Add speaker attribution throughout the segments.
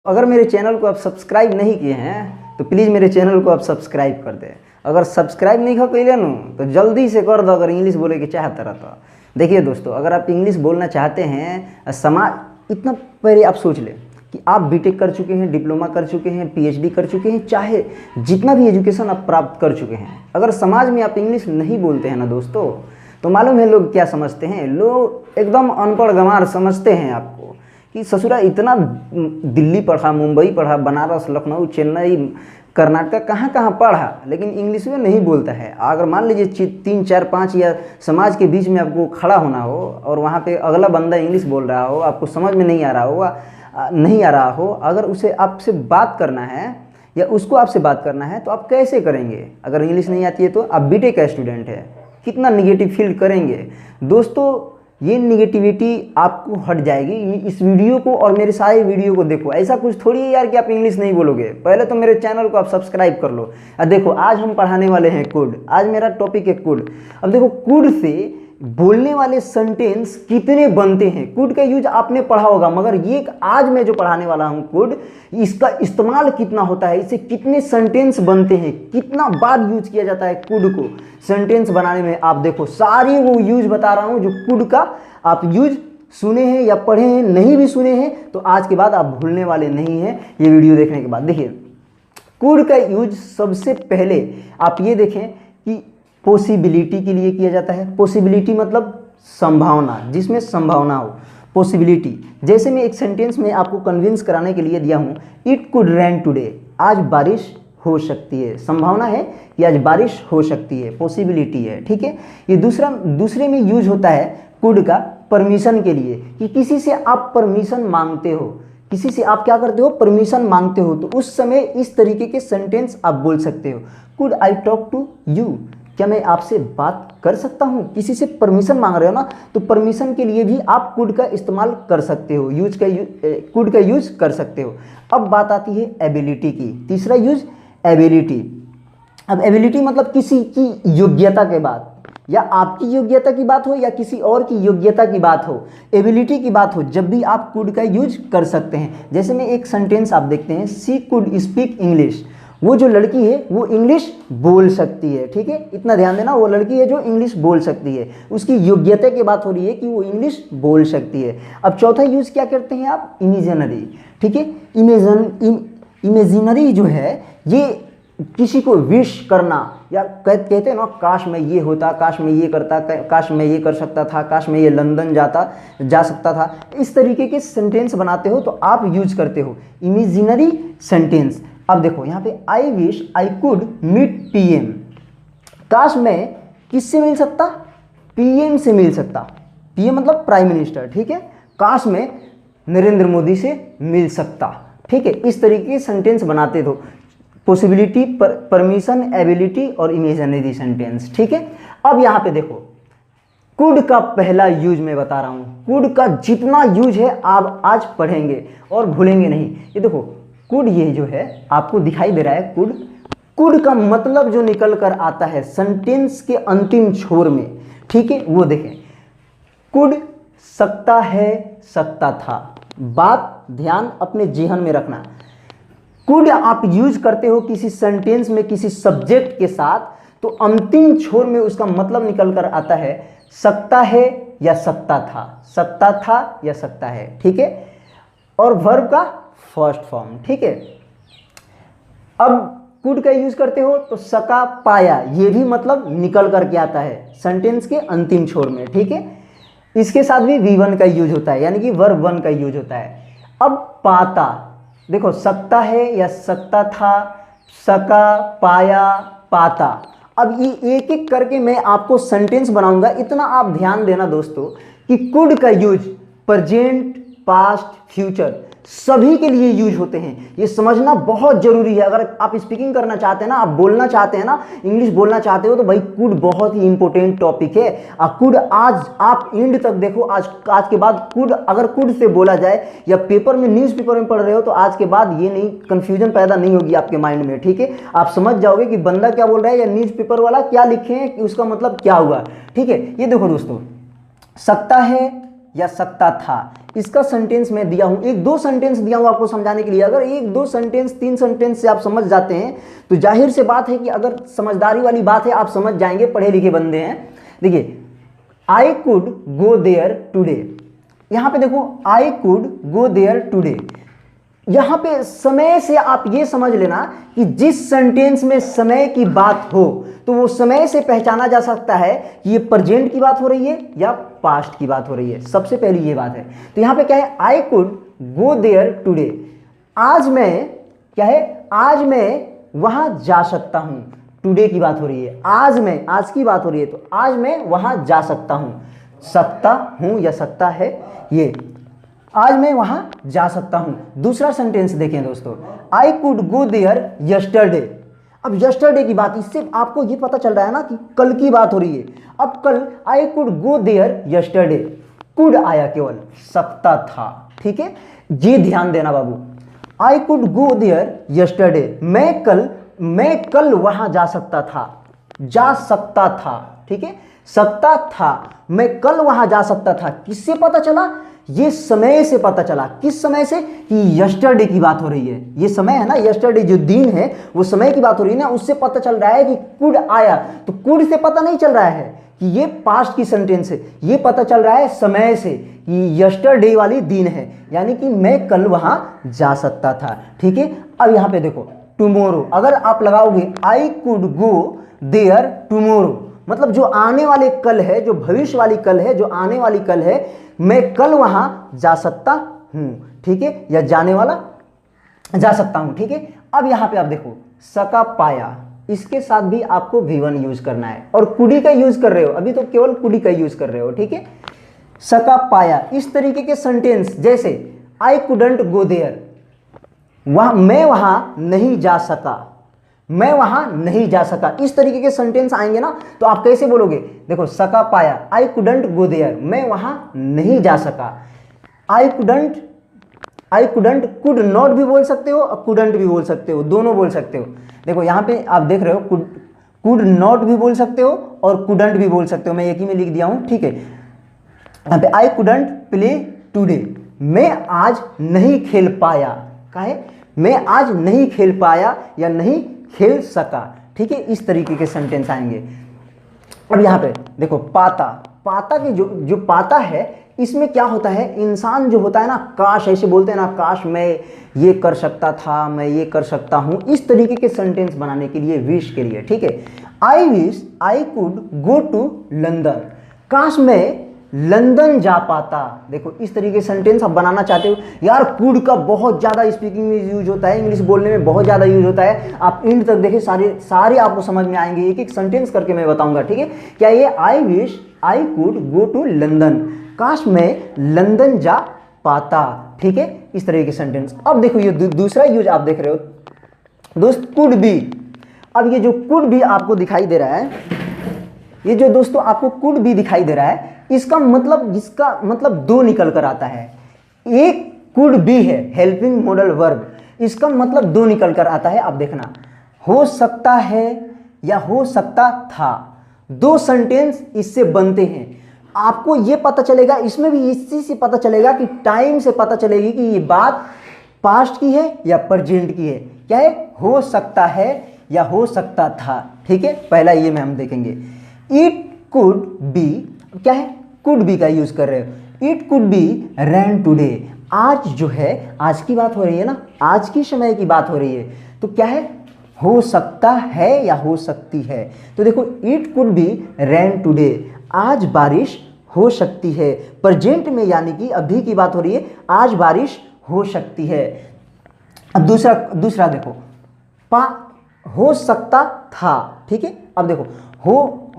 Speaker 1: अगर मेरे चैनल को आप सब्सक्राइब नहीं किए हैं तो प्लीज़ मेरे चैनल को आप सब्सक्राइब कर दें। अगर सब्सक्राइब नहीं कर नु तो जल्दी से कर दो, अगर इंग्लिश बोले के चाहता रहता। देखिए दोस्तों, अगर आप इंग्लिश बोलना चाहते हैं, समाज इतना पहले आप सोच लें कि आप बीटेक कर चुके हैं, डिप्लोमा कर चुके हैं, पीएचडी कर चुके हैं, चाहे जितना भी एजुकेशन आप प्राप्त कर चुके हैं, अगर समाज में आप इंग्लिश नहीं बोलते हैं ना दोस्तों, तो मालूम है लोग क्या समझते हैं? लोग एकदम अनपढ़ गंवार समझते हैं आपको कि ससुरा इतना दिल्ली पढ़ा, मुंबई पढ़ा, बनारस, लखनऊ, चेन्नई, कर्नाटक, कहाँ कहाँ पढ़ा, लेकिन इंग्लिश में नहीं बोलता है। अगर मान लीजिए 3, 4, 5 या समाज के बीच में आपको खड़ा होना हो और वहाँ पे अगला बंदा इंग्लिश बोल रहा हो, आपको समझ में नहीं आ रहा हो, अगर उसे आपसे बात करना है या उसको आपसे बात करना है तो आप कैसे करेंगे? अगर इंग्लिश नहीं आती है तो आप बीटेक का स्टूडेंट है, कितना निगेटिव फील करेंगे दोस्तों। ये निगेटिविटी आपको हट जाएगी। इस वीडियो को और मेरे सारे वीडियो को देखो, ऐसा कुछ थोड़ी है यार कि आप इंग्लिश नहीं बोलोगे। पहले तो मेरे चैनल को आप सब्सक्राइब कर लो। अब देखो, आज हम पढ़ाने वाले हैं कोड। आज मेरा टॉपिक है कोड। अब देखो, कोड से बोलने वाले सेंटेंस कितने बनते हैं, कोड का यूज आपने पढ़ा होगा, मगर ये आज मैं जो पढ़ाने वाला हूँ कोड, इसका इस्तेमाल कितना होता है, इससे कितने सेंटेंस बनते हैं, कितना बार यूज किया जाता है कोड को सेंटेंस बनाने में। आप देखो, सारी वो यूज बता रहा हूँ जो कोड का आप यूज सुने हैं या पढ़े हैं, नहीं भी सुने हैं तो आज के बाद आप भूलने वाले नहीं हैं ये वीडियो देखने के बाद। देखिए, कोड का यूज सबसे पहले आप ये देखें कि पॉसिबिलिटी के लिए किया जाता है। पॉसिबिलिटी मतलब संभावना, जिसमें संभावना हो, पॉसिबिलिटी। जैसे मैं एक सेंटेंस में आपको कन्विंस कराने के लिए दिया हूँ, इट कुड रेन टुडे, आज बारिश हो सकती है। संभावना है कि आज बारिश हो सकती है, पॉसिबिलिटी है, ठीक है। ये दूसरे में यूज होता है कुड का परमिशन के लिए, कि किसी से आप परमिशन मांगते हो, किसी से आप क्या करते हो, परमिशन मांगते हो, तो उस समय इस तरीके के सेंटेंस आप बोल सकते हो। Could I talk to you, क्या मैं आपसे बात कर सकता हूँ? किसी से परमिशन मांग रहे हो ना, तो परमिशन के लिए भी आप कुड का इस्तेमाल कर सकते हो, कुड का यूज कर सकते हो। अब बात आती है एबिलिटी की। तीसरा यूज एबिलिटी। अब एबिलिटी मतलब किसी की योग्यता के बाद, या आपकी योग्यता की बात हो या किसी और की योग्यता की बात हो, एबिलिटी की बात हो, जब भी आप कुड का यूज कर सकते हैं। जैसे में एक सेंटेंस आप देखते हैं, शी कुड स्पीक इंग्लिश, वो जो लड़की है वो इंग्लिश बोल सकती है, ठीक है। इतना ध्यान देना, वो लड़की है जो इंग्लिश बोल सकती है, उसकी योग्यता की बात हो रही है कि वो इंग्लिश बोल सकती है। अब चौथा यूज क्या करते हैं आप, इमेजिनरी, ठीक है। इमेजिनरी जो है ये किसी को विश करना, या कहते हैं ना, काश मैं ये होता, काश मैं ये करता, काश मैं ये कर सकता था, काश मैं ये लंदन जा सकता था। इस तरीके के सेंटेंस बनाते हो तो आप यूज करते हो इमेजिनरी सेंटेंस। अब देखो यहाँ पे, I wish I could meet PM, काश मैं किससे मिल सकता, पीएम से मिल सकता। पीएम मतलब प्राइम मिनिस्टर, ठीक है। काश मैं नरेंद्र मोदी से मिल सकता, ठीक है। इस तरीके के सेंटेंस बनाते हो, पॉसिबिलिटी, परमिशन, एबिलिटी और इमेजिनरी सेंटेंस, ठीक है। अब यहाँ पे देखो, कुड का पहला यूज मैं बता रहा हूँ। कुड का जितना यूज है आप आज पढ़ेंगे और भूलेंगे नहीं। ये देखो, कुड ये जो है आपको दिखाई दे रहा है, कुड। कुड का मतलब जो निकल कर आता है सेंटेंस के अंतिम छोर में, ठीक है, वो देखें। कुड सकता है, सकता था। बात ध्यान अपने जेहन में रखना। कुड आप यूज करते हो किसी सेंटेंस में किसी सब्जेक्ट के साथ, तो अंतिम छोर में उसका मतलब निकल कर आता है सकता है या सकता था, सकता था या सकता है, ठीक है। और वर्ब का फर्स्ट फॉर्म, ठीक है। अब कुड का यूज करते हो तो सका, पाया, ये भी मतलब निकल करके आता है सेंटेंस के अंतिम छोर में, ठीक है। इसके साथ भी V1 का यूज होता है, यानी कि वर्ब 1 का यूज होता है। अब पाता, देखो, सकता है या सकता था, सका, पाया, पाता। अब ये एक एक करके मैं आपको सेंटेंस बनाऊंगा। इतना आप ध्यान देना दोस्तों कि कुड का यूज प्रेजेंट, पास्ट, फ्यूचर सभी के लिए यूज होते हैं। ये समझना बहुत जरूरी है। अगर आप स्पीकिंग करना चाहते हैं ना, आप बोलना चाहते हैं ना, इंग्लिश बोलना चाहते हो, तो भाई कुड बहुत ही इंपॉर्टेंट टॉपिक है। कुड आज आप एंड तक देखो। आज के बाद कुड, अगर कुड से बोला जाए या पेपर में, न्यूज़ पेपर में पढ़ रहे हो, तो आज के बाद ये नहीं, कंफ्यूजन पैदा नहीं होगी आपके माइंड में, ठीक है। आप समझ जाओगे कि बंदा क्या बोल रहा है या न्यूज़ पेपर वाला क्या लिखे हैं, कि उसका मतलब क्या हुआ, ठीक है। ये देखो दोस्तों, सकता है या सकता था, इसका सेंटेंस मैं दिया हूं, एक दो सेंटेंस दिया हूं आपको समझाने के लिए। अगर एक दो सेंटेंस तीन सेंटेंस से आप समझ जाते हैं तो जाहिर से बात है कि अगर समझदारी वाली बात है आप समझ जाएंगे, पढ़े लिखे बंदे हैं। देखिए I could go there today, यहां पे देखो I could go there today, यहां पे समय से आप ये समझ लेना कि जिस सेंटेंस में समय की बात हो तो वो समय से पहचाना जा सकता है कि ये प्रेजेंट की बात हो रही है या पास्ट की बात हो रही है। सबसे पहली ये बात है। तो यहां पे क्या है, I could go there today, आज मैं क्या है, आज मैं वहां जा सकता हूं, टुडे की बात हो रही है, आज मैं, आज की बात हो रही है, तो आज मैं वहां जा सकता हूं, सकता हूं या सकता है, ये आज मैं वहां जा सकता हूं। दूसरा सेंटेंस देखें दोस्तों, I could go there yesterday, अब यस्टरडे की बात, इससे आपको ये पता चल रहा है ना कि कल की बात हो रही है। अब कल I could go there yesterday, could आया केवल, सकता था, ठीक है, ये ध्यान देना बाबू। I could go there yesterday, मैं कल वहां जा सकता था, जा सकता था, ठीक है, सकता था, मैं कल वहां जा सकता था, किससे पता चला, ये समय से पता चला। किस समय से, कि यस्टरडे की बात हो रही है, ये समय है ना, यस्टरडे जो दिन है वो समय की बात हो रही है ना, उससे पता चल रहा है कि कुड आया। तो कुड से पता नहीं चल रहा है कि ये पास्ट की सेंटेंस है, ये पता चल रहा है समय से कि यस्टरडे वाली दिन है, यानी कि मैं कल वहां जा सकता था, ठीक है। अब यहां पे देखो टुमोरो, अगर आप लगाओगे I could go there tomorrow, मतलब जो आने वाले कल है, जो भविष्य वाली कल है, जो आने वाली कल है, मैं कल वहां जा सकता हूं, ठीक है, या जाने वाला जा सकता हूं, ठीक है। अब यहां पे आप देखो सका पाया, इसके साथ भी आपको V1 यूज करना है, और कुड़ी का यूज कर रहे हो, अभी तो केवल कुड़ी का यूज कर रहे हो, ठीक है। सका पाया, इस तरीके के सेंटेंस जैसे आई कुडंट गो देयर, मैं वहां नहीं जा सका, मैं वहां नहीं जा सका, इस तरीके के सेंटेंस आएंगे ना, तो आप कैसे बोलोगे, देखो सका पाया, आई कुडंट गो देयर, मैं वहां नहीं जा सका, आई कुडंट, कुड नॉट भी बोल सकते हो और कुडंट भी बोल सकते हो, दोनों बोल सकते हो। देखो यहां पे आप देख रहे हो कुड नॉट भी बोल सकते हो और कुडंट भी बोल सकते हो, मैं एक ही में लिख दिया हूं, ठीक है। यहां पे आई कुडंट प्ले टूडे, मैं आज नहीं खेल पाया, काहे, मैं आज नहीं खेल पाया या नहीं खेल सका, ठीक है, इस तरीके के सेंटेंस आएंगे। अब यहां पे देखो पाता, पाता की जो पाता है, इसमें क्या होता है, इंसान जो होता है ना, काश, ऐसे बोलते हैं ना, काश मैं ये कर सकता था, मैं ये कर सकता हूं, इस तरीके के सेंटेंस बनाने के लिए, विश के लिए, ठीक है। I wish I could go to London, काश मैं लंदन जा पाता, देखो इस तरीके सेंटेंस आप बनाना चाहते हो। यार कुड का बहुत ज्यादा स्पीकिंग में यूज होता है, इंग्लिश बोलने में बहुत ज्यादा यूज होता है, आप एंड तक देखिए, सारे आपको समझ में आएंगे, एक एक सेंटेंस करके मैं बताऊंगा, ठीक है। क्या ये I wish I could go to London, काश मैं लंदन जा पाता, ठीक है, इस तरह के सेंटेंस। अब देखो ये दूसरा यूज आप देख रहे हो दोस्त, कुड बी। अब ये जो कुड बी आपको दिखाई दे रहा है, ये जो दोस्तों आपको कुड बी दिखाई दे रहा है, इसका मतलब दो निकल कर आता है। एक कुड बी है हेल्पिंग मॉडल वर्ब, इसका मतलब दो निकल कर आता है। आप देखना, हो सकता है या हो सकता था, दो सेंटेंस इससे बनते हैं। आपको ये पता चलेगा, इसमें भी इसी से पता चलेगा कि टाइम से पता चलेगी कि ये बात पास्ट की है या प्रेजेंट की है। क्या है, हो सकता है या हो सकता था, ठीक है। पहला ये में हम देखेंगे, इट कुड बी, क्या है, कुड बी का यूज कर रहे हो, it could be rain today, आज जो है, आज की बात हो रही है ना, आज की समय की बात हो रही है, तो क्या है, हो सकता है या हो सकती है। तो देखो it could be rain today, आज बारिश हो सकती है, प्रेजेंट में यानी कि अभी की बात हो रही है, आज बारिश हो सकती है। अब दूसरा देखो, हो सकता था, ठीक है। अब देखो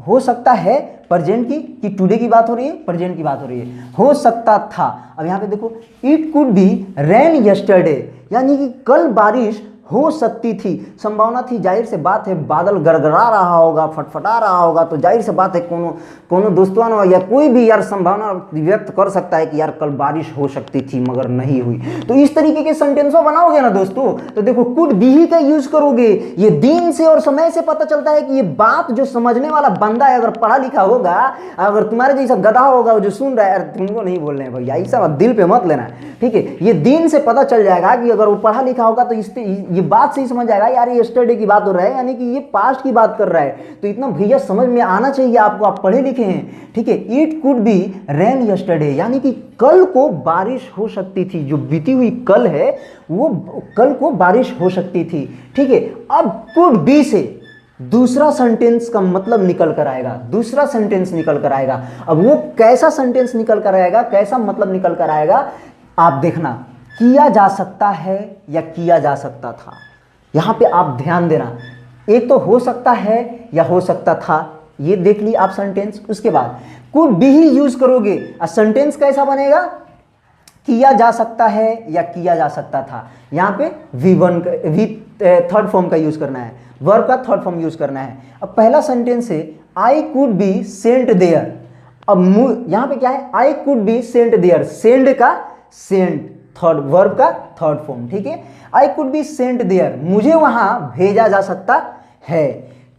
Speaker 1: हो सकता है, प्रेजेंट की कि टुडे की बात हो रही है, प्रेजेंट की बात हो रही है, हो सकता था। अब यहां पे देखो, it could B rain yesterday, यानी कि कल बारिश हो सकती थी, संभावना थी, जाहिर से बात है बादल गड़गड़ा रहा होगा, फटफटा रहा होगा, तो जाहिर से बात है कोनो कोनो दोस्तों या कोई भी यार संभावना व्यक्त कर सकता है कि यार कल बारिश हो सकती थी मगर नहीं हुई। तो इस तरीके के सेंटेंसों बनाओगे ना दोस्तों, तो देखो कुड बी ही का यूज करोगे। ये दिन से और समय से पता चलता है कि ये बात जो समझने वाला बंदा है, अगर पढ़ा लिखा होगा, अगर तुम्हारे जैसा गधा होगा जो सुन रहा है, तुमको नहीं बोल रहे हैं भैया, ऐसा दिल पे मत लेना, ठीक है। ये दिन से पता चल जाएगा कि अगर वो पढ़ा लिखा होगा तो ये बात से ही समझ जाएगा यार ये यस्टरडे की बात हो रहा है, यानी कि ये पास्ट की बात कर रहा है। तो इतना भैया समझ में आना चाहिए आपको, आप पढ़े लिखे हैं, ठीक है। It could B rain yesterday, यानी कि कल को बारिश हो सकती थी, जो बीती हुई कल है वो कल को बारिश हो सकती थी, ठीक है। अब कुड बी से दूसरा सेंटेंस का मतलब निकल कर आएगा, दूसरा सेंटेंस निकल कर आएगा। अब वो कैसा सेंटेंस निकल कर आएगा, कैसा मतलब निकल कर आएगा, आप देखना। किया जा सकता है या किया जा सकता था, यहां पे आप ध्यान देना। एक तो हो सकता है या हो सकता था, ये देख ली आप सेंटेंस। उसके बाद कुड बी ही यूज करोगे, सेंटेंस कैसा बनेगा, किया जा सकता है या किया जा सकता था। यहां पे V1 वी थर्ड फॉर्म का यूज करना है, वर्ब का थर्ड फॉर्म यूज करना है। अब पहला सेंटेंस है I could be sent there. अब यहां पे क्या है, I could be sent there, send का सेंट, थर्ड वर्ब का थर्ड फॉर्म, ठीक है। I could be sent there, मुझे वहां भेजा जा सकता है।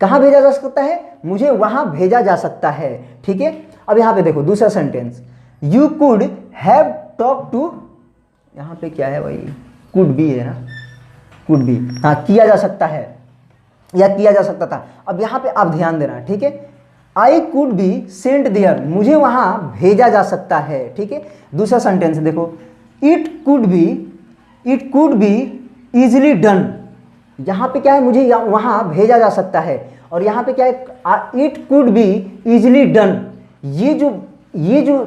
Speaker 1: कहां भेजा जा सकता है, मुझे वहां भेजा जा सकता है, ठीक है। अब यहां पे देखो दूसरा sentence, you could have talk to, यहां पे क्या है भाई, कुड बी है ना, कुड बी, हाँ किया जा सकता है या किया जा सकता था। अब यहां पे आप ध्यान देना, ठीक है। I could be sent there, मुझे वहां भेजा जा सकता है, ठीक है। दूसरा सेंटेंस देखो, it could be easily done, यहां पे क्या है, मुझे वहां भेजा जा सकता है। और यहां पे क्या है, it could be easily done, ये जो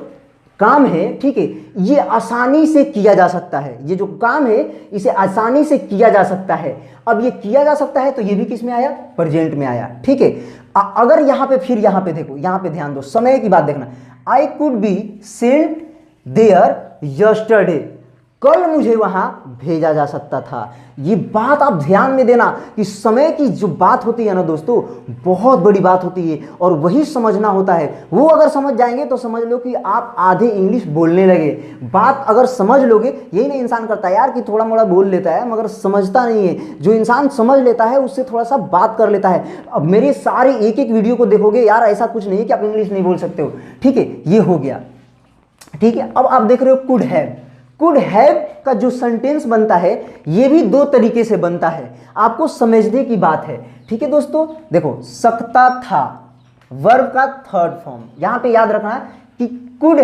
Speaker 1: काम है, ठीक है, ये आसानी से किया जा सकता है, ये जो काम है इसे आसानी से किया जा सकता है। अब ये किया जा सकता है तो ये भी किस में आया, प्रेजेंट में आया, ठीक है। अगर यहां पे फिर यहां पे देखो, यहां पे ध्यान दो, समय की बात देखना, I could be sent there yesterday, कल मुझे वहां भेजा जा सकता था। ये बात आप ध्यान में देना कि समय की जो बात होती है ना दोस्तों, बहुत बड़ी बात होती है और वही समझना होता है। वो अगर समझ जाएंगे तो समझ लो कि आप आधे इंग्लिश बोलने लगे। बात अगर समझ लोगे, यही नहीं इंसान करता यार कि थोड़ा मोड़ा बोल लेता है मगर समझता नहीं है। जो इंसान समझ लेता है उससे थोड़ा सा बात कर लेता है। अब मेरे सारे एक एक वीडियो को देखोगे यार, ऐसा कुछ नहीं है कि आप इंग्लिश नहीं बोल सकते हो, ठीक है। ये हो गया, ठीक है। अब आप देख रहे हो कुड हैव, कुड हैव का जो सेंटेंस बनता है ये भी दो तरीके से बनता है, आपको समझने की बात है, ठीक है दोस्तों। देखो सकता था, वर्ब का थर्ड फॉर्म, यहां पे याद रखना कि कुड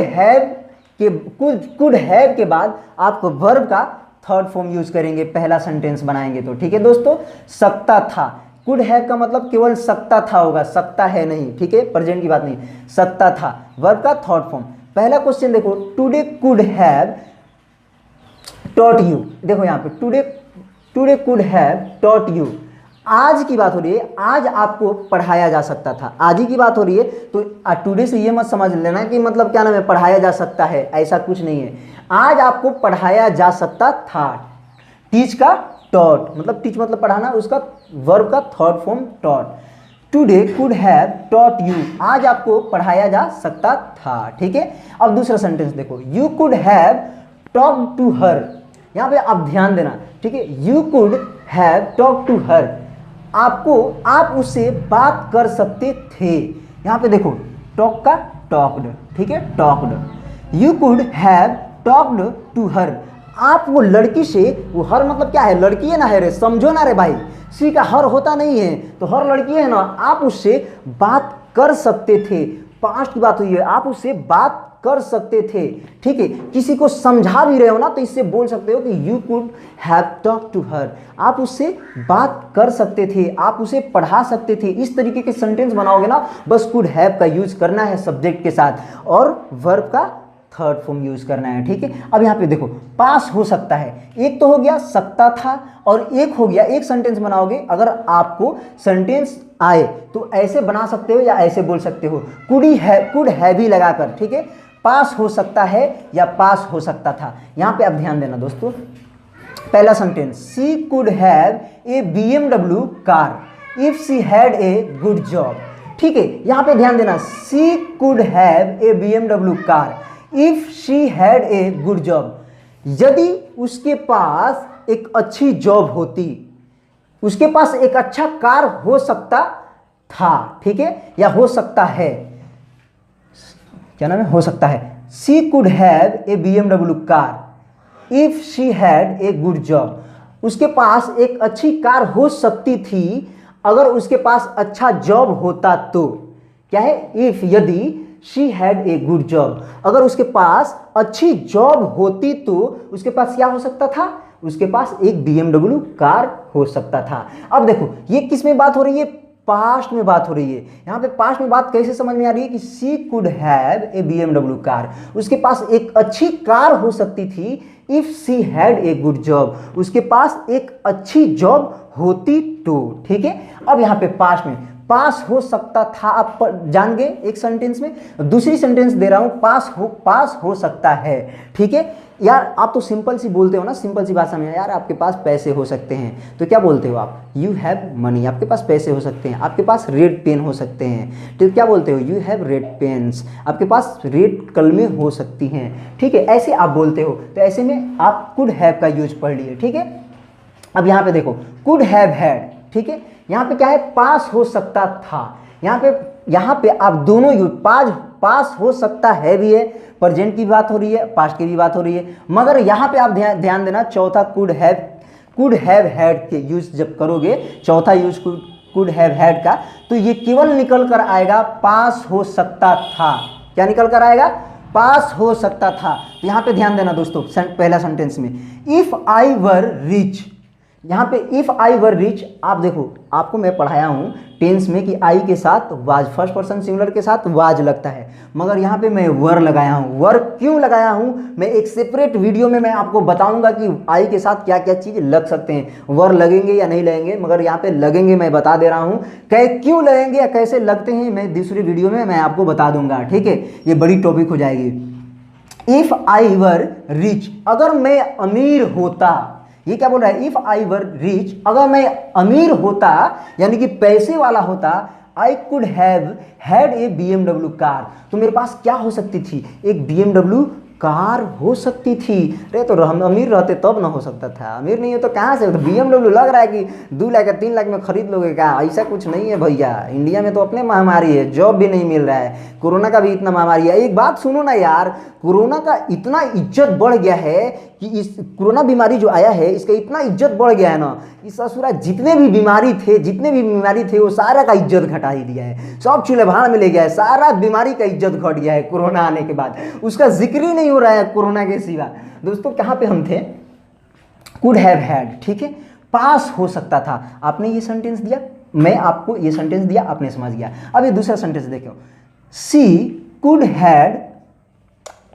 Speaker 1: हैव के बाद आप वर्ब का थर्ड फॉर्म यूज करेंगे, पहला सेंटेंस बनाएंगे तो, ठीक है दोस्तों। सकता था, कुड हैव का मतलब केवल सकता था होगा, सकता है नहीं, ठीक है, प्रेजेंट की बात नहीं, सकता था, वर्ब का थर्ड फॉर्म। पहला क्वेश्चन देखो, today could have taught you, देखो यहां पे today could have taught you, आज की बात हो रही है, आज आपको पढ़ाया जा सकता था, आज ही की बात हो रही है। तो टुडे से ये मत समझ लेना कि मतलब क्या नाम है, पढ़ाया जा सकता है, ऐसा कुछ नहीं है। आज आपको पढ़ाया जा सकता था, टीच का टॉट, मतलब टीच मतलब पढ़ाना, उसका वर्ब का third form taught. Today could have taught you, आज आपको पढ़ाया जा सकता था, ठीक है। अब दूसरा सेंटेंस देखो, you could have talk to her, यहां पे आप ध्यान देना, ठीक है। You could have talk to her, आप उससे बात कर सकते थे, यहां पे देखो टॉक का टॉक्ड, ठीक है, talked. You could have talked to her, आप वो लड़की से, वो हर मतलब क्या है, लड़की है ना, है रे, समझो ना रे भाई, सी का हर होता नहीं है, तो हर लड़की है ना, आप उससे बात कर सकते थे, पास्ट की बात हुई है, आप उससे बात कर सकते थे, ठीक है। किसी को समझा भी रहे हो ना तो इससे बोल सकते हो कि you could have talk to her, आप उससे बात कर सकते थे, आप उसे पढ़ा सकते थे। इस तरीके के सेंटेंस बनाओगे ना, बस कुड हैव का यूज करना है सब्जेक्ट के साथ और वर्ब का थर्ड फॉर्म यूज करना है, ठीक है। अब यहाँ पे देखो पास हो सकता है, एक तो हो गया सकता था और एक हो गया, एक सेंटेंस बनाओगे, अगर आपको सेंटेंस आए तो ऐसे बना सकते हो या ऐसे बोल सकते हो, कुड हैव ही लगाकर, ठीक है। पास हो सकता है या पास हो सकता था। यहां पे आप ध्यान देना दोस्तों, पहला sentence, she could have a BMW car if she had a good job. ठीक है, यहां पे ध्यान देना, she could have a BMW car if she had a good job. यदि उसके पास एक अच्छी जॉब होती, उसके पास एक अच्छा कार हो सकता था, ठीक है, या हो सकता है, क्या नाम है, हो सकता है। She could have a BMW car if she had a good job. उसके पास एक अच्छी कार हो सकती थी अगर उसके पास अच्छा जॉब होता तो। क्या है, इफ, यदि, she had a good job, अगर उसके पास अच्छी जॉब होती तो उसके पास क्या हो सकता था, उसके पास एक BMW कार हो सकता था। अब देखो ये किस में बात हो रही है, पास्ट में बात हो रही है। यहां पे पास्ट में बात कैसे समझ में आ रही है कि she could have a BMW car, उसके पास एक अच्छी कार हो सकती थी if she had a good job, उसके पास एक अच्छी जॉब होती तो। ठीक है, अब यहां पे पास्ट में पास हो सकता था, आप जान गए एक सेंटेंस में। दूसरी सेंटेंस दे रहा हूं, पास हो सकता है। ठीक है यार, आप तो सिंपल सी बोलते हो ना, सिंपल सी भाषा में, यार आपके पास पैसे हो सकते हैं, तो क्या बोलते हो आप, यू हैव मनी, आपके पास पैसे हो सकते हैं, आपके पास रेड पेन हो सकते हैं, तो क्या बोलते हो, यू हैव रेड पेन्स, आपके पास रेड कलमें हो सकती हैं। ठीक है, ऐसे आप बोलते हो, तो ऐसे में आप कुड हैव का यूज पढ़ लिए। ठीक है, अब यहाँ पे देखो कुड हैव हैड, ठीक है, यहाँ पे क्या है, पास हो सकता था। यहाँ पे आप दोनों यूज, पास हो सकता है भी है, प्रेजेंट की बात हो रही है, पास्ट की भी बात हो रही है, मगर यहाँ पे आप ध्यान देना, चौथा कुड हैव हैड के यूज जब करोगे, चौथा यूज कुड हैव हैड का, तो ये केवल निकल कर आएगा पास हो सकता था। क्या निकल कर आएगा, पास हो सकता था। तो यहाँ पे ध्यान देना दोस्तों, पहला सेंटेंस में, इफ आई वर रिच, यहाँ पे इफ आई वर रिच, आप देखो आपको मैं पढ़ाया हूँ टेंस में कि आई के साथ वाज, फर्स्ट पर्सन सिंगुलर के साथ वाज लगता है, मगर यहाँ पे मैं वर लगाया हूँ। वर क्यों लगाया हूँ, मैं एक सेपरेट वीडियो में मैं आपको बताऊंगा कि आई के साथ क्या क्या चीज़ लग सकते हैं, वर लगेंगे या नहीं लगेंगे, मगर यहाँ पे लगेंगे, मैं बता दे रहा हूँ। क्यों लगेंगे या कैसे लगते हैं, मैं दूसरी वीडियो में मैं आपको बता दूंगा। ठीक है, ये बड़ी टॉपिक हो जाएगी। इफ आई वर रिच, अगर मैं अमीर होता, ये क्या बोल रहा है, इफ आई वर रिच, अगर मैं अमीर होता यानी कि पैसे वाला होता, I could have had a BMW car, तो मेरे पास क्या हो सकती थी, एक BMW कार हो सकती थी। अरे तो हम अमीर रहते तब ना हो सकता था, अमीर नहीं हो तो कहाँ से, तो BMW लग रहा है कि 2 लाख या 3 लाख में खरीद लोगे क्या, ऐसा कुछ नहीं है भैया। इंडिया में तो अपने महामारी है, जॉब भी नहीं मिल रहा है, कोरोना का भी इतना महामारी है। एक बात सुनो ना यार, कोरोना का इतना इज्जत बढ़ गया है कि इस कोरोना बीमारी जो आया है इसका इतना इज्जत बढ़ गया है ना, इस ससुरा जितने भी बीमारी थे वो सारा का इज्जत घटा ही दिया है, सब चूल्हे भाड़ में ले गया है, सारा बीमारी का इज्जत घट गया है कोरोना आने के बाद, उसका जिक्र ही नहीं हो रहा है कोरोना के सिवा। दोस्तों कहाँ पे हम थे, कुड हैव हैड, ठीक है, पास हो सकता था। आपने ये सेंटेंस दिया, मैं आपको ये सेंटेंस दिया, आपने समझ गया। अब ये दूसरा सेंटेंस देखो, she could had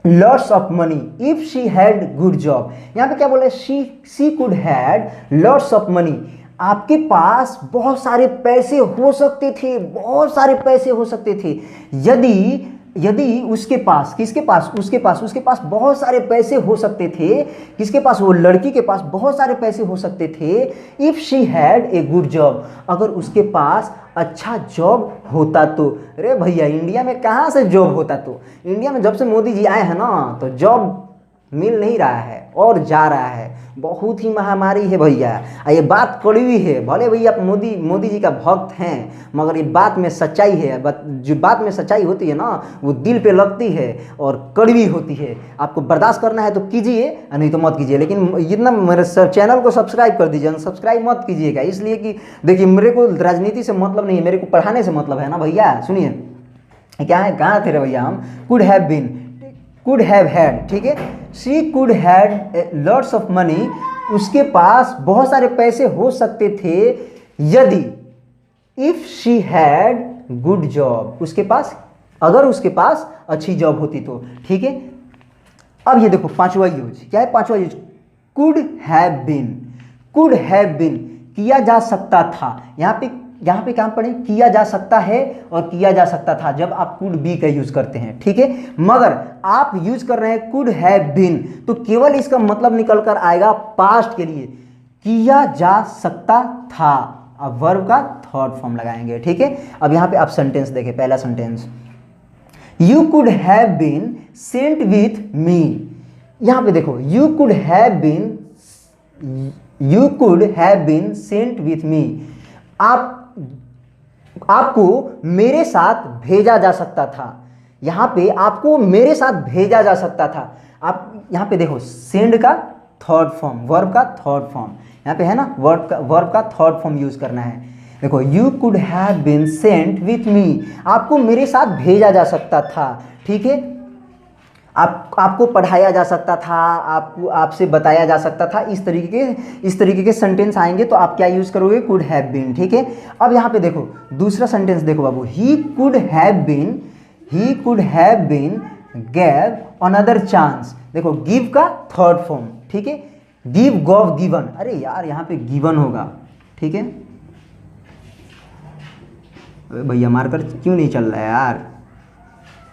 Speaker 1: lots of money if she had good job. यहाँ पे क्या बोला, she could had lots of money, आपके पास बहुत सारे पैसे हो सकते थे, बहुत सारे पैसे हो सकते थे, यदि उसके पास, किसके पास, उसके पास बहुत सारे पैसे हो सकते थे, किसके पास, वो लड़की के पास बहुत सारे पैसे हो सकते थे, if she had a good job, अगर उसके पास अच्छा जॉब होता तो। अरे भैया इंडिया में कहाँ से जॉब होता तो, इंडिया में जब से मोदी जी आए हैं ना तो जॉब मिल नहीं रहा है और जा रहा है, बहुत ही महामारी है भैया। ये बात कड़वी है, भले भैया आप मोदी जी का भक्त हैं, मगर ये बात में सच्चाई है, जो बात में सच्चाई होती है ना वो दिल पे लगती है और कड़वी होती है। आपको बर्दाश्त करना है तो कीजिए, नहीं तो मत कीजिए, लेकिन इतना मेरे चैनल को सब्सक्राइब कर दीजिए, सब्सक्राइब मत कीजिएगा, इसलिए कि देखिए मेरे को राजनीति से मतलब नहीं है, मेरे को पढ़ाने से मतलब है ना भैया। सुनिए क्या है, कहाँ थे रे भैया हम, could have been, could have had, ठीक है, she could had lots of money, उसके पास बहुत सारे पैसे हो सकते थे यदि, if she had good job, उसके पास, अगर उसके पास अच्छी जॉब होती तो। ठीक है, अब ये देखो पांचवा यूज, क्या है पांचवा use, could have been, could have been, किया जा सकता था। यहाँ पे यहाँ पे क्या पढ़े, किया जा सकता है और किया जा सकता था जब आप कुड बी का यूज करते हैं, ठीक है। मगर आप यूज कर रहे हैं कुड हैव बीन, तो केवल इसका मतलब निकल कर आएगा पास्ट के लिए, किया जा सकता था। अब वर्ब का थर्ड फॉर्म लगाएंगे, ठीक है। अब यहाँ पे आप सेंटेंस देखें, पहला sentence, you could have been sent with me. यहाँ पे देखो, you could have been sent with me, आपको मेरे साथ भेजा जा सकता था। यहाँ पे आपको मेरे साथ भेजा जा सकता था। आप यहाँ पे देखो, सेंड का थर्ड फॉर्म, वर्ब का थर्ड फॉर्म यहाँ पे है ना, वर्ब का थर्ड फॉर्म यूज करना है। देखो, you could have been sent with me, आपको मेरे साथ भेजा जा सकता था, ठीक है। आपको पढ़ाया जा सकता था, आपसे बताया जा सकता था, इस तरीके के सेंटेंस आएंगे तो आप क्या यूज करोगे, कुड हैव बीन, ठीक है। अब यहाँ पे देखो दूसरा सेंटेंस देखो बाबू, he could have been gave another chance. देखो, गिव का थर्ड फॉर्म, ठीक है, गिव, गॉव, गिवन। अरे यार यहाँ पे गिवन होगा, ठीक है। भैया मार्कर क्यों नहीं चल रहा है यार,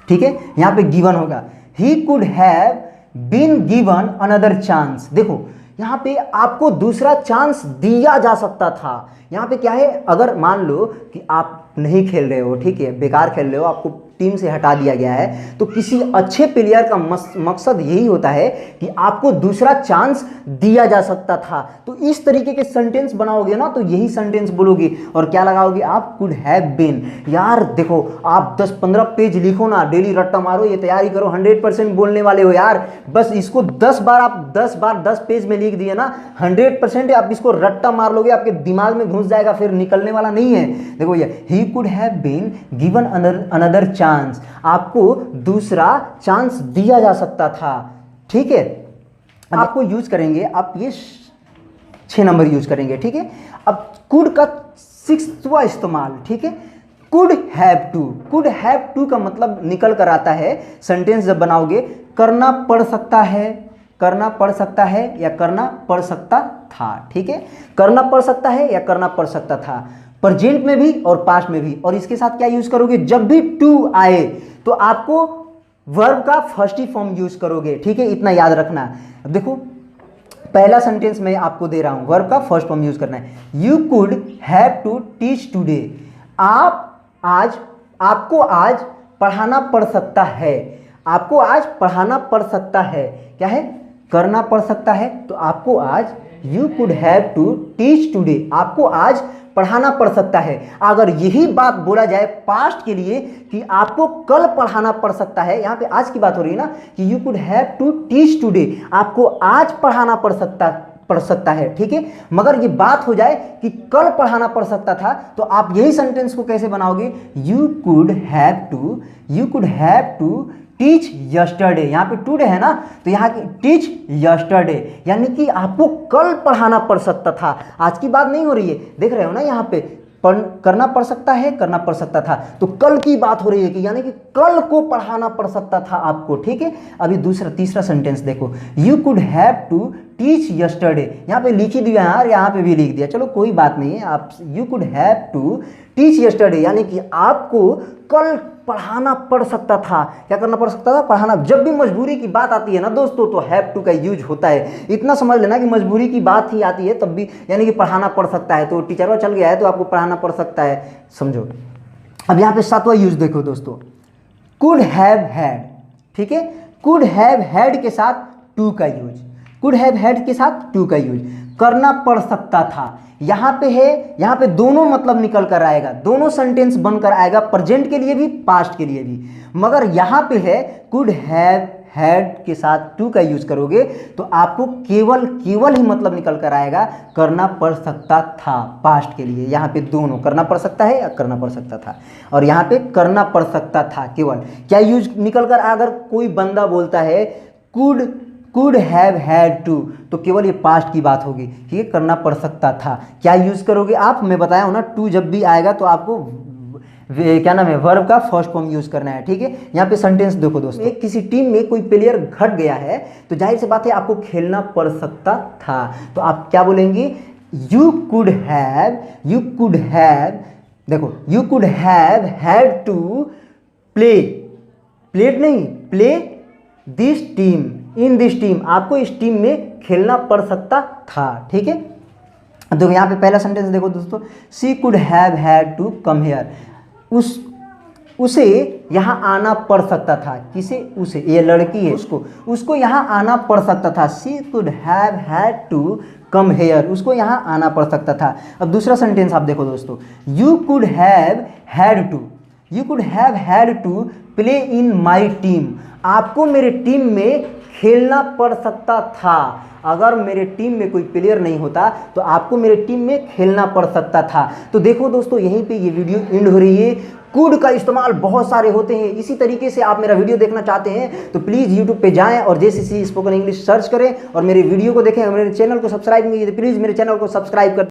Speaker 1: ठीक है, यहाँ पे गिवन होगा। He could have been given another chance. देखो यहाँ पे आपको दूसरा चांस दिया जा सकता था। यहाँ पे क्या है, अगर मान लो कि आप नहीं खेल रहे हो, ठीक है, बेकार खेल रहे हो, आपको टीम से हटा दिया गया है, तो किसी अच्छे प्लेयर का मकसद यही होता है कि आपको दूसरा चांस दिया जा सकता था। तो इस तरीके के सेंटेंस बनाओगे ना, तो यही सेंटेंस बोलोगे और क्या लगाओगे आप, कुड हैव बीन। यार देखो, आप 10-15 पेज लिखो ना, डेली रट्टा मारो, ये तैयारी करो, 100% बोलने वाले हो यार। बस इसको 10 बार 10 पेज में लिख दिए ना, 100% आप इसको रट्टा मार लोगे, आपके दिमाग में घुस जाएगा, फिर निकलने वाला नहीं है। देखो ये, he could have been given another chance, आपको दूसरा चांस दिया जा सकता था, ठीक है। आपको यूज करेंगे, आप ये 6 नंबर यूज करेंगे, ठीक है। अब कुड का 6वां इस्तेमाल, ठीक है, कुड हैव टू का मतलब निकल कर आता है, सेंटेंस जब बनाओगे, करना पड़ सकता है या करना पड़ सकता था, ठीक है। करना पड़ सकता है या करना पड़ सकता था, प्रेजेंट में भी और पास्ट में भी। और इसके साथ क्या यूज करोगे, जब भी टू आए तो आपको वर्ब का फर्स्ट ही फॉर्म यूज करोगे, ठीक है, इतना याद रखना। अब देखो, पहला सेंटेंस मैं आपको दे रहा हूं, वर्ब का फर्स्ट फॉर्म यूज करना है। You could have to teach today, आपको आज पढ़ाना पड़ सकता है, आपको आज पढ़ाना पड़ सकता है, क्या है, करना पड़ सकता है, तो आपको आज, you could have to teach today, आपको आज पढ़ाना पड़ सकता है। अगर यही बात बोला जाए पास्ट के लिए कि आपको कल पढ़ाना पड़ सकता है, यहाँ पे आज की बात हो रही है ना, कि you could have to teach today, आपको आज पढ़ाना पड़ सकता है, ठीक है। मगर ये बात हो जाए कि कल पढ़ाना पड़ सकता था, तो आप यही सेंटेंस को कैसे बनाओगे, you could have to teach yesterday. यहाँ पे टुडे है ना, तो यहाँ की टीच यस्टरडे, यानी कि आपको कल पढ़ाना पड़ सकता था। आज की बात नहीं हो रही है, देख रहे हो ना, यहाँ पे करना पड़ सकता है, करना पड़ सकता था, तो कल की बात हो रही है कि यानी कि कल को पढ़ाना पड़ सकता था आपको, ठीक है। अभी तीसरा सेंटेंस देखो, you could have to teach yesterday, यहाँ पे लिख ही दिया यार, यहाँ पे भी लिख दिया, चलो कोई बात नहीं है। आप you could have to teach yesterday, यानी कि आपको कल पढ़ाना पड़ सकता था। क्या करना पड़ सकता था, पढ़ाना। जब भी मजबूरी की बात आती है ना दोस्तों, तो हैव टू का यूज होता है। इतना समझ लेना कि मजबूरी की बात ही आती है तब भी, यानी कि पढ़ाना पड़ सकता है, तो टीचर चल गया है तो आपको पढ़ाना पड़ सकता है, समझो। अब यहाँ पे 7वां यूज देखो दोस्तों, कुड हैव हैड, ठीक है। कुड हैव हैड के साथ टू का यूज, कुड हैव हैड के साथ टू का यूज, करना पड़ सकता था। यहाँ पे है, यहाँ पे दोनों मतलब निकल कर आएगा, दोनों सेंटेंस बनकर आएगा, प्रेजेंट के लिए भी पास्ट के लिए भी। मगर यहाँ पे है कुड हैव हैड के साथ टू का यूज करोगे तो आपको केवल ही मतलब निकल कर आएगा, करना पड़ सकता था पास्ट के लिए। यहाँ पे दोनों, करना पड़ सकता है या करना पड़ सकता था, और यहाँ पे करना पड़ सकता था। केवल क्या यूज निकल कर, अगर कोई बंदा बोलता है कुड हैव हैड टू, तो केवल ये पास्ट की बात होगी कि ये करना पड़ सकता था। क्या यूज करोगे आप, मैं बताया हूं ना, टू जब भी आएगा तो आपको क्या नाम है, वर्ब का फर्स्ट फॉर्म यूज करना है, ठीक है। यहाँ पे सेंटेंस देखो दोस्तों, एक किसी टीम में कोई प्लेयर घट गया है, तो जाहिर सी बात है आपको खेलना पड़ सकता था, तो आप क्या बोलेंगे, यू कुड हैव, देखो you could have had to play, played नहीं, play this team, in this team, आपको इस टीम में खेलना पड़ सकता था, ठीक है। देखो यहाँ पे पहला सेंटेंस देखो दोस्तों, she could have had to come here, उसे यहाँ आना पड़ सकता था, किसे, उसे, ये लड़की है, उसको यहाँ आना पड़ सकता था, she could have had to come here, उसको यहाँ आना पड़ सकता था। अब दूसरा सेंटेंस आप देखो दोस्तों, you could have had to play in my team, आपको मेरे टीम में खेलना पड़ सकता था, अगर मेरे टीम में कोई प्लेयर नहीं होता तो आपको मेरे टीम में खेलना पड़ सकता था। तो देखो दोस्तों यहीं पे ये वीडियो एंड हो रही है। कुड का इस्तेमाल बहुत सारे होते हैं, इसी तरीके से आप मेरा वीडियो देखना चाहते हैं तो प्लीज़ यूट्यूब पे जाएं और JCC स्पोकन इंग्लिश सर्च करें और मेरे वीडियो को देखें। मेरे चैनल को सब्सक्राइब नहीं किया तो प्लीज़ मेरे चैनल को सब्सक्राइब कर